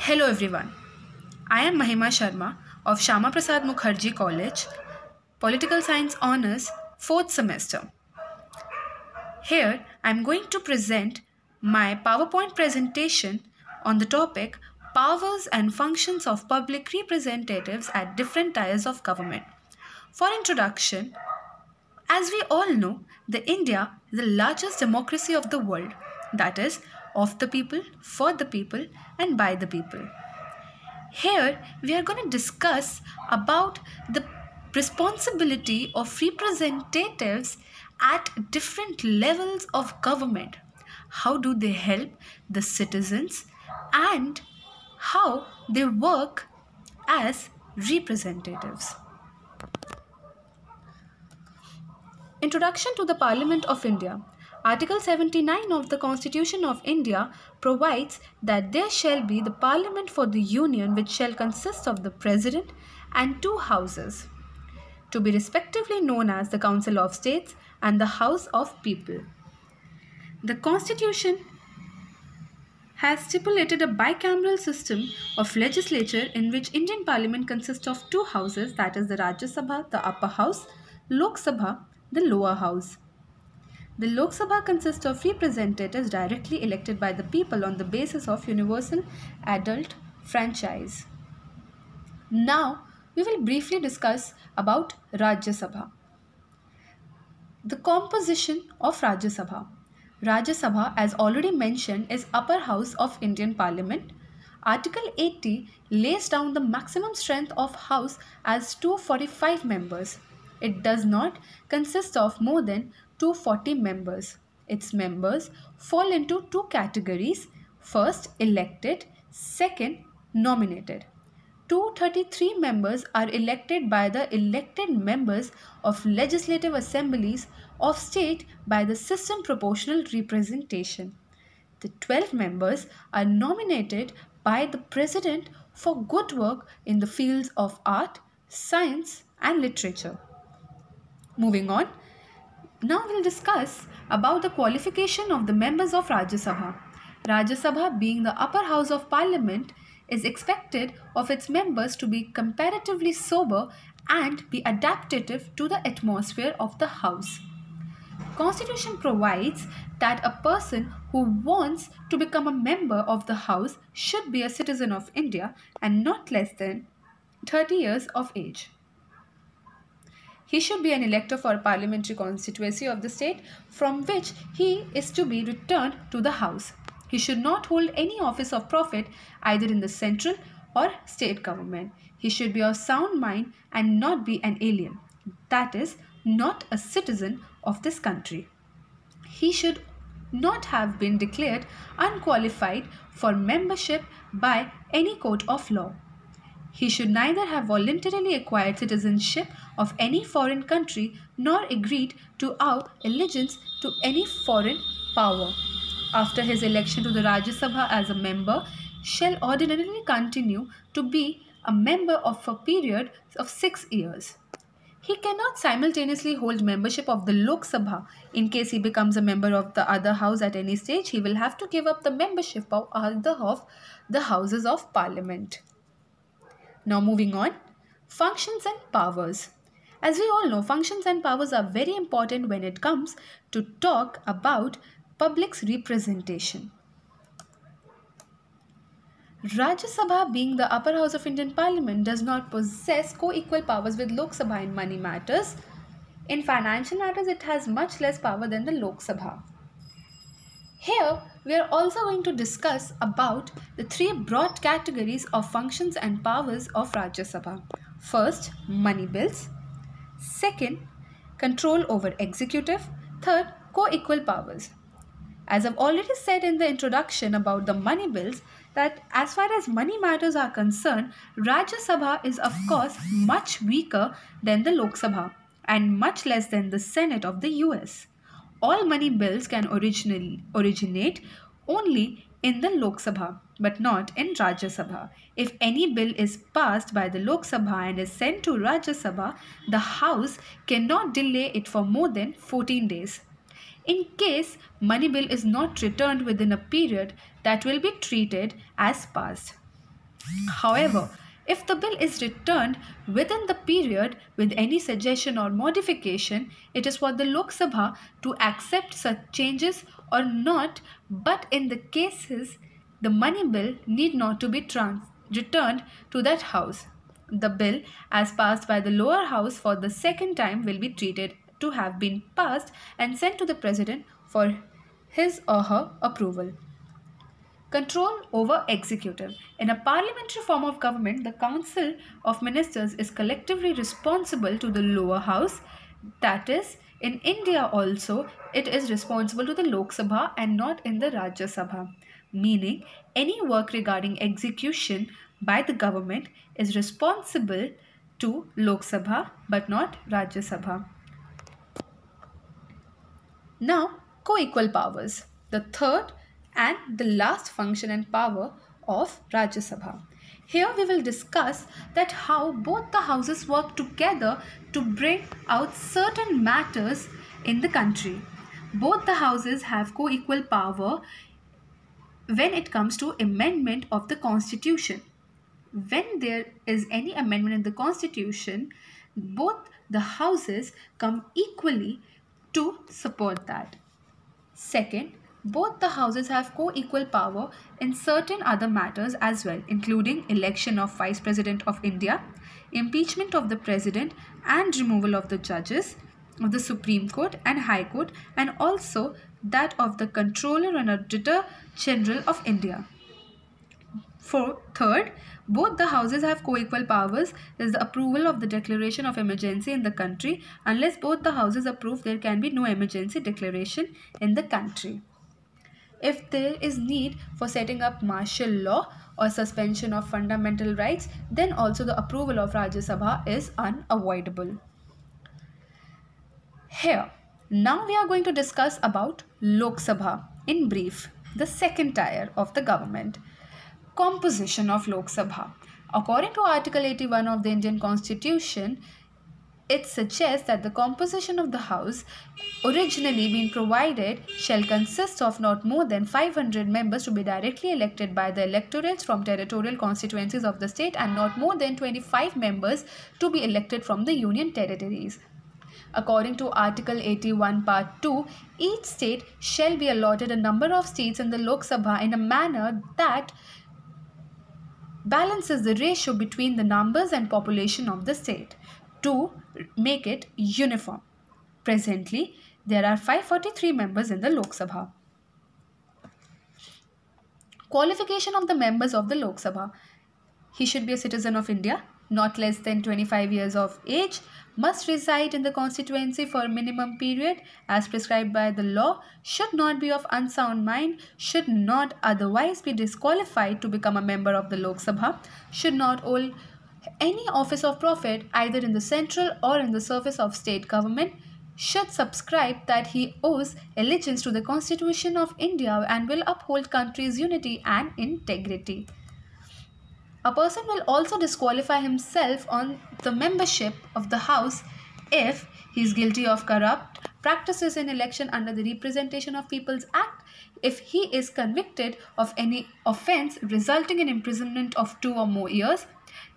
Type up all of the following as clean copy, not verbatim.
Hello everyone. I am Mahima Sharma of Shama Prasad Mukherjee College, Political Science Honours, 4th semester. Here I am going to present my PowerPoint presentation on the topic Powers and Functions of Public Representatives at Different Tiers of Government. For introduction, as we all know, the India is the largest democracy of the world, that is, of the people, for the people, and by the people. Here we are going to discuss about the responsibility of representatives at different levels of government. How do they help the citizens and how they work as representatives. Introduction to the Parliament of India. Article 79 of the Constitution of India provides that there shall be the Parliament for the Union, which shall consist of the President and two Houses, to be respectively known as the Council of States and the House of People. The Constitution has stipulated a bicameral system of legislature in which Indian Parliament consists of two houses, that is the Rajya Sabha, the upper house, Lok Sabha, the lower house. The Lok Sabha consists of representatives directly elected by the people on the basis of universal adult franchise. Now, we will briefly discuss about Rajya Sabha. The composition of Rajya Sabha. Rajya Sabha, as already mentioned, is upper house of Indian Parliament. Article 80 lays down the maximum strength of house as 245 members. It does not consist of more than 240 members. Its members fall into two categories. First, elected. Second, nominated. 233 members are elected by the elected members of legislative assemblies of state by the system proportional representation. The 12 members are nominated by the president for good work in the fields of art, science and literature. Moving on, now we'll discuss about the qualification of the members of Rajya Sabha. Rajya Sabha, being the upper house of parliament, is expected of its members to be comparatively sober and be adaptive to the atmosphere of the house. Constitution provides that a person who wants to become a member of the house should be a citizen of India and not less than 30 years of age. He should be an elector for a parliamentary constituency of the state from which he is to be returned to the house. He should not hold any office of profit either in the central or state government. He should be of sound mind and not be an alien, that is, not a citizen of this country. He should not have been declared unqualified for membership by any court of law. He should neither have voluntarily acquired citizenship of any foreign country nor agreed to owe allegiance to any foreign power. After his election to the Rajya Sabha as a member, shall ordinarily continue to be a member of a period of 6 years. He cannot simultaneously hold membership of the Lok Sabha. In case he becomes a member of the other house at any stage, he will have to give up the membership of other of the houses of parliament. Now moving on, functions and powers. As we all know, functions and powers are very important when it comes to talk about public's representation. Rajya Sabha, being the upper house of Indian Parliament, does not possess co-equal powers with Lok Sabha in money matters. In financial matters, it has much less power than the Lok Sabha. Here, we are also going to discuss about the three broad categories of functions and powers of Rajya Sabha. First, money bills. Second, control over executive. Third, co-equal powers. As I've already said in the introduction about the money bills, that as far as money matters are concerned, Rajya Sabha is of course much weaker than the Lok Sabha and much less than the Senate of the US. All money bills can originate only in the Lok Sabha, but not in Rajya Sabha. If any bill is passed by the Lok Sabha and is sent to Rajya Sabha, the House cannot delay it for more than 14 days. In case money bill is not returned within a period, that will be treated as passed. However, if the bill is returned within the period with any suggestion or modification, it is for the Lok Sabha to accept such changes or not, but in the cases, the money bill need not to be returned to that house. The bill, as passed by the lower house for the second time, will be treated to have been passed and sent to the President for his or her approval. Control over executive. In a parliamentary form of government, the Council of Ministers is collectively responsible to the lower house. That is, in India also, it is responsible to the Lok Sabha and not in the Rajya Sabha. Meaning, any work regarding execution by the government is responsible to Lok Sabha but not Rajya Sabha. Now, co-equal powers. The third and the last function and power of Rajya Sabha. Here we will discuss that how both the houses work together to bring out certain matters in the country. Both the houses have co-equal power when it comes to amendment of the constitution. When there is any amendment in the constitution, both the houses come equally to support that. Second, both the houses have co-equal power in certain other matters as well, including election of Vice President of India, impeachment of the President and removal of the judges of the Supreme Court and High Court, and also that of the Controller and Auditor General of India. Third, both the houses have co-equal powers. There is the approval of the declaration of emergency in the country. Unless both the houses approve, there can be no emergency declaration in the country. If there is need for setting up martial law or suspension of fundamental rights, then also the approval of Rajya Sabha is unavoidable. Here, now we are going to discuss about Lok Sabha in brief, the second tier of the government. Composition of Lok Sabha. According to Article 81 of the Indian Constitution, it suggests that the composition of the House originally being provided shall consist of not more than 500 members to be directly elected by the electorates from territorial constituencies of the state and not more than 25 members to be elected from the union territories. According to Article 81 Part 2, each state shall be allotted a number of seats in the Lok Sabha in a manner that balances the ratio between the numbers and population of the state to make it uniform. Presently, there are 543 members in the Lok Sabha. Qualification of the members of the Lok Sabha. He should be a citizen of India, not less than 25 years of age, must reside in the constituency for a minimum period as prescribed by the law, should not be of unsound mind, should not otherwise be disqualified to become a member of the Lok Sabha, should not hold any office of profit either in the central or in the service of state government, should subscribe that he owes allegiance to the Constitution of India and will uphold country's unity and integrity. A person will also disqualify himself on the membership of the House if he is guilty of corrupt practices in election under the Representation of People's Act, if he is convicted of any offence resulting in imprisonment of 2 or more years,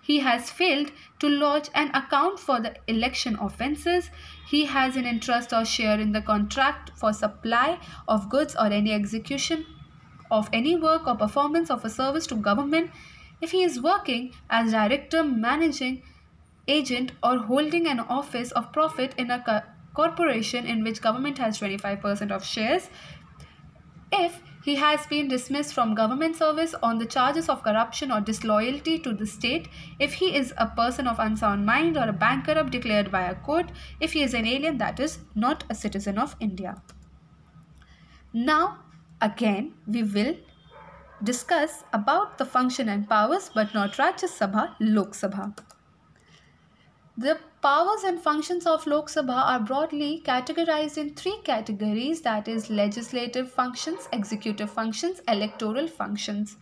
he has failed to lodge an account for the election offences, he has an interest or share in the contract for supply of goods or any execution of any work or performance of a service to government, if he is working as director, managing agent or holding an office of profit in a corporation in which government has 25% of shares, if he has been dismissed from government service on the charges of corruption or disloyalty to the state, if he is a person of unsound mind or a bankrupt declared by a court, if he is an alien, that is not a citizen of India. Now, again, we will discuss about the function and powers but not Rajya Sabha, Lok Sabha. The powers and functions of Lok Sabha are broadly categorized in 3 categories, that is legislative functions, executive functions, electoral functions.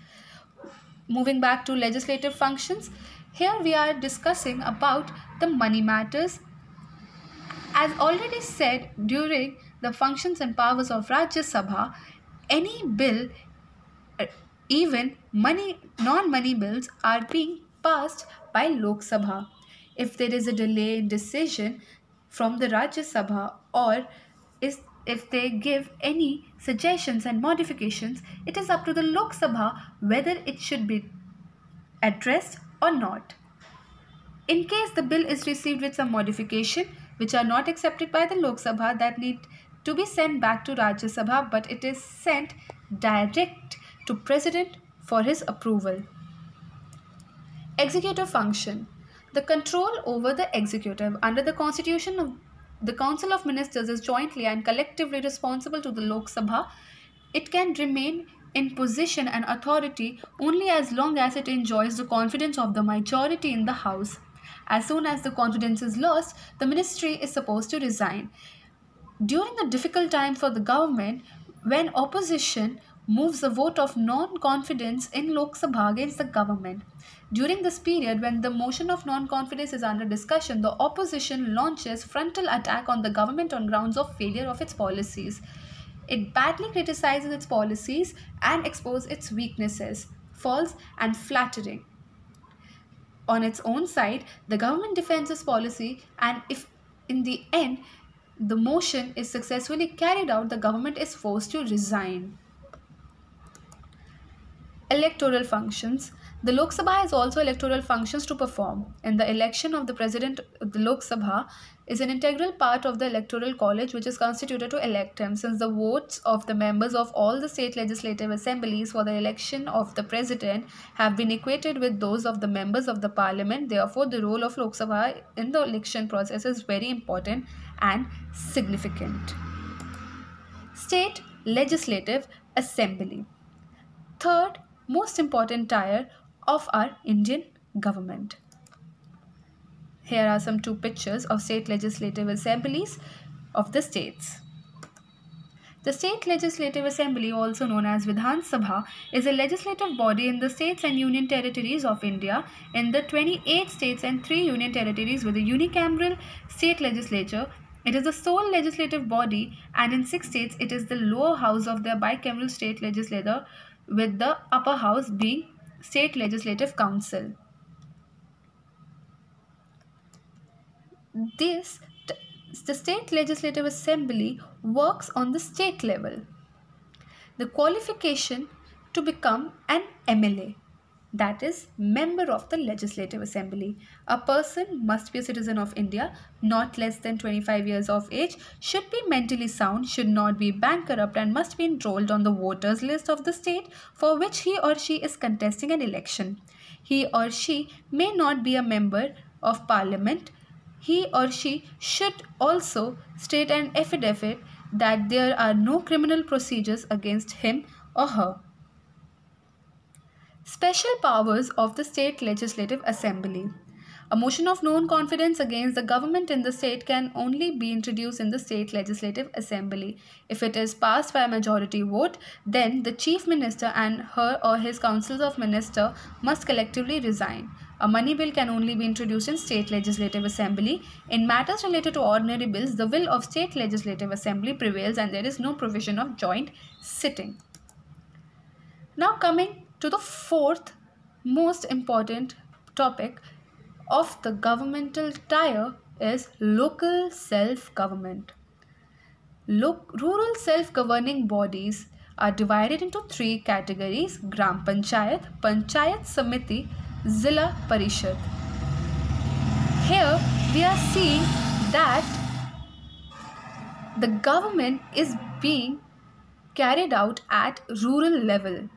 Moving back to legislative functions, here we are discussing about the money matters. As already said during the functions and powers of Rajya Sabha, any bill Even non-money bills are being passed by Lok Sabha. If there is a delay in decision from the Rajya Sabha, or if they give any suggestions and modifications, it is up to the Lok Sabha whether it should be addressed or not. In case the bill is received with some modification which are not accepted by the Lok Sabha, that need to be sent back to Rajya Sabha, but it is sent direct to President for his approval. Executive function. The control over the executive under the Constitution of the Council of Ministers is jointly and collectively responsible to the Lok Sabha. It can remain in position and authority only as long as it enjoys the confidence of the majority in the House. As soon as the confidence is lost, the ministry is supposed to resign. During the difficult times for the government, when opposition moves a vote of non-confidence in Lok Sabha against the government, during this period when the motion of non-confidence is under discussion, the opposition launches frontal attack on the government on grounds of failure of its policies. It badly criticizes its policies and exposes its weaknesses, false and flattering. On its own side, the government defends its policy, and if in the end the motion is successfully carried out, the government is forced to resign. Electoral functions. The Lok Sabha has also electoral functions to perform. In the election of the President, the Lok Sabha is an integral part of the Electoral College which is constituted to elect him. Since the votes of the members of all the state legislative assemblies for the election of the President have been equated with those of the members of the Parliament, therefore the role of Lok Sabha in the election process is very important and significant. State Legislative Assembly. Third most important tier of our Indian government. Here are some two pictures of state legislative assemblies of the states. The State Legislative Assembly, also known as Vidhan Sabha, is a legislative body in the states and union territories of India. In the 28 states and 3 union territories with a unicameral state legislature, it is the sole legislative body, and in 6 states it is the lower house of the bicameral state legislature, with the upper house being State Legislative Council. The State Legislative Assembly works on the state level. The qualification to become an MLA, that is, Member of the Legislative Assembly. A person must be a citizen of India, not less than 25 years of age, should be mentally sound, should not be bankrupt, and must be enrolled on the voters list of the state for which he or she is contesting an election. He or she may not be a member of Parliament. He or she should also state an affidavit that there are no criminal procedures against him or her. Special powers of the State Legislative Assembly. A motion of non-confidence against the government in the state can only be introduced in the State Legislative Assembly. If it is passed by a majority vote, then the Chief Minister and her or his councils of ministers must collectively resign. A money bill can only be introduced in State Legislative Assembly. In matters related to ordinary bills, the will of State Legislative Assembly prevails and there is no provision of joint sitting. Now coming to the fourth most important topic of the governmental tier is local self-government. Rural self-governing bodies are divided into 3 categories: Gram Panchayat, Panchayat Samiti, Zilla Parishad. Here we are seeing that the government is being carried out at rural level.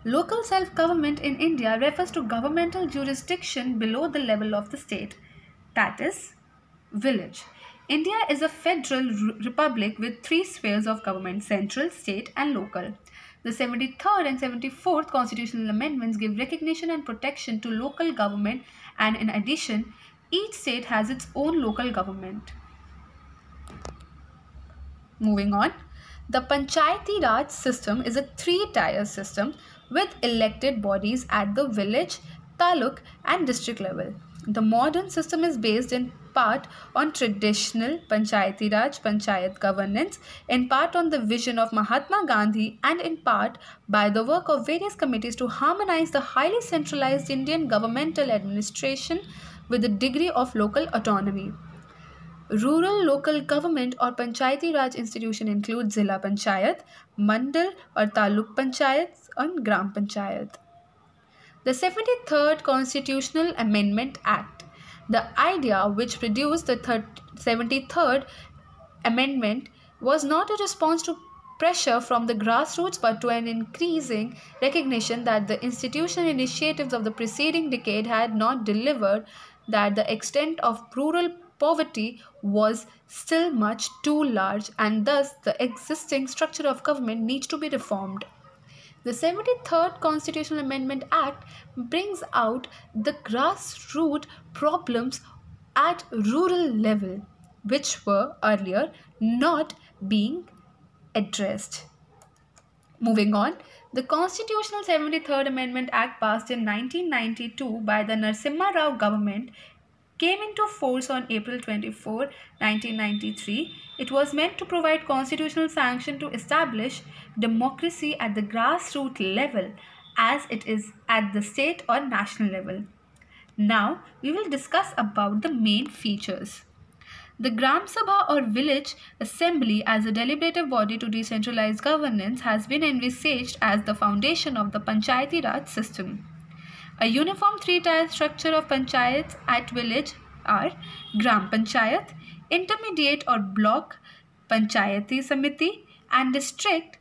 Local self-government in India refers to governmental jurisdiction below the level of the state, that is, village. India is a federal republic with 3 spheres of government: central, state and local. The 73rd and 74th constitutional amendments give recognition and protection to local government, and in addition, each state has its own local government. Moving on, the Panchayati Raj system is a 3-tier system with elected bodies at the village, taluk and district level. The modern system is based in part on traditional Panchayati Raj Panchayat governance, in part on the vision of Mahatma Gandhi, and in part by the work of various committees to harmonize the highly centralized Indian governmental administration with a degree of local autonomy. Rural local government or Panchayati Raj institution include Zilla Panchayat, Mandal or Taluk Panchayats, and Gram Panchayat. The 73rd Constitutional Amendment Act. The idea which produced the 73rd Amendment was not a response to pressure from the grassroots but to an increasing recognition that the institutional initiatives of the preceding decade had not delivered, that the extent of rural poverty was still much too large, and thus the existing structure of government needs to be reformed. The 73rd Constitutional Amendment Act brings out the grassroots problems at rural level, which were earlier not being addressed. Moving on, the Constitutional 73rd Amendment Act passed in 1992 by the Narasimha Rao government came into force on April 24, 1993. It was meant to provide constitutional sanction to establish democracy at the grassroots level as it is at the state or national level. Now, we will discuss about the main features. The Gram Sabha or village assembly as a deliberative body to decentralize governance has been envisaged as the foundation of the Panchayati Raj system. A uniform three-tier structure of panchayats at village are Gram Panchayat, intermediate or block Panchayati Samiti, and district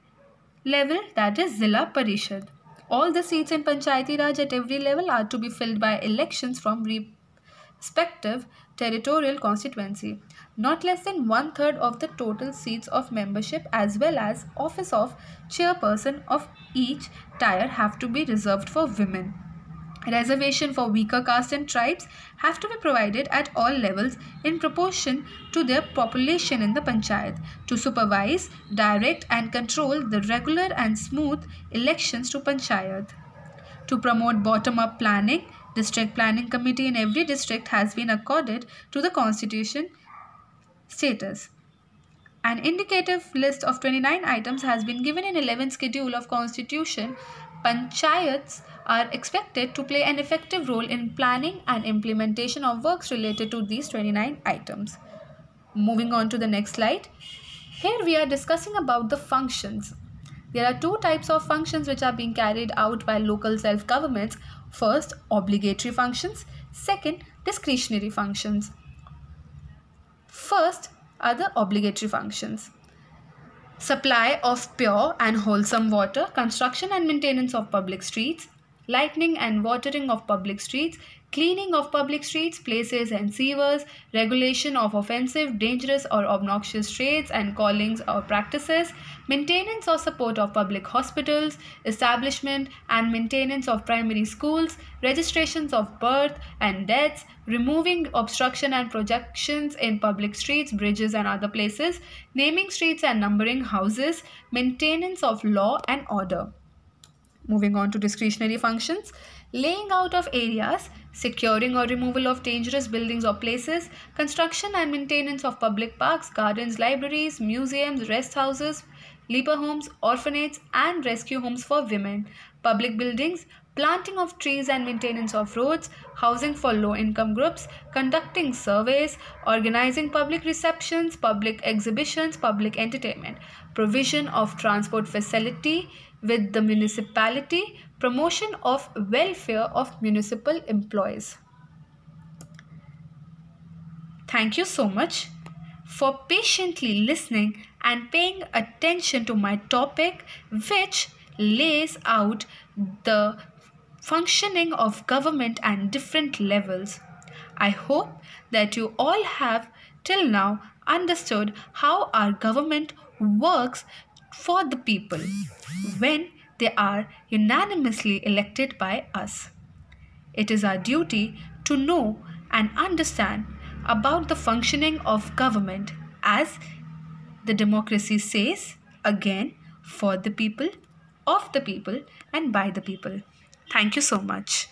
level, that is Zilla Parishad. All the seats in Panchayati Raj at every level are to be filled by elections from respective territorial constituency. Not less than 1/3 of the total seats of membership as well as office of chairperson of each tier have to be reserved for women. Reservation for weaker castes and tribes have to be provided at all levels in proportion to their population in the panchayat to supervise, direct and control the regular and smooth elections to panchayat. To promote bottom-up planning, district planning committee in every district has been accorded to the constitution status. An indicative list of 29 items has been given in 11th schedule of constitution. Panchayats are expected to play an effective role in planning and implementation of works related to these 29 items. Moving on to the next slide. Here we are discussing about the functions. There are two types of functions which are being carried out by local self-governments. First, obligatory functions. Second, discretionary functions. First are the obligatory functions. Supply of pure and wholesome water, construction and maintenance of public streets, lighting and watering of public streets, cleaning of public streets, places and sewers, regulation of offensive, dangerous or obnoxious trades and callings or practices, maintenance or support of public hospitals, establishment and maintenance of primary schools, registrations of birth and deaths, removing obstruction and projections in public streets, bridges and other places, naming streets and numbering houses, maintenance of law and order. Moving on to discretionary functions, laying out of areas, securing or removal of dangerous buildings or places, construction and maintenance of public parks, gardens, libraries, museums, rest houses, leper homes, orphanages and rescue homes for women, public buildings, planting of trees and maintenance of roads, housing for low-income groups, conducting surveys, organizing public receptions, public exhibitions, public entertainment, provision of transport facility with the municipality, promotion of welfare of municipal employees. Thank you so much for patiently listening and paying attention to my topic, which lays out the functioning of government and different levels. I hope that you all have till now understood how our government works for the people when they are unanimously elected by us. It is our duty to know and understand about the functioning of government, as the democracy says, again, for the people, of the people and by the people. Thank you so much.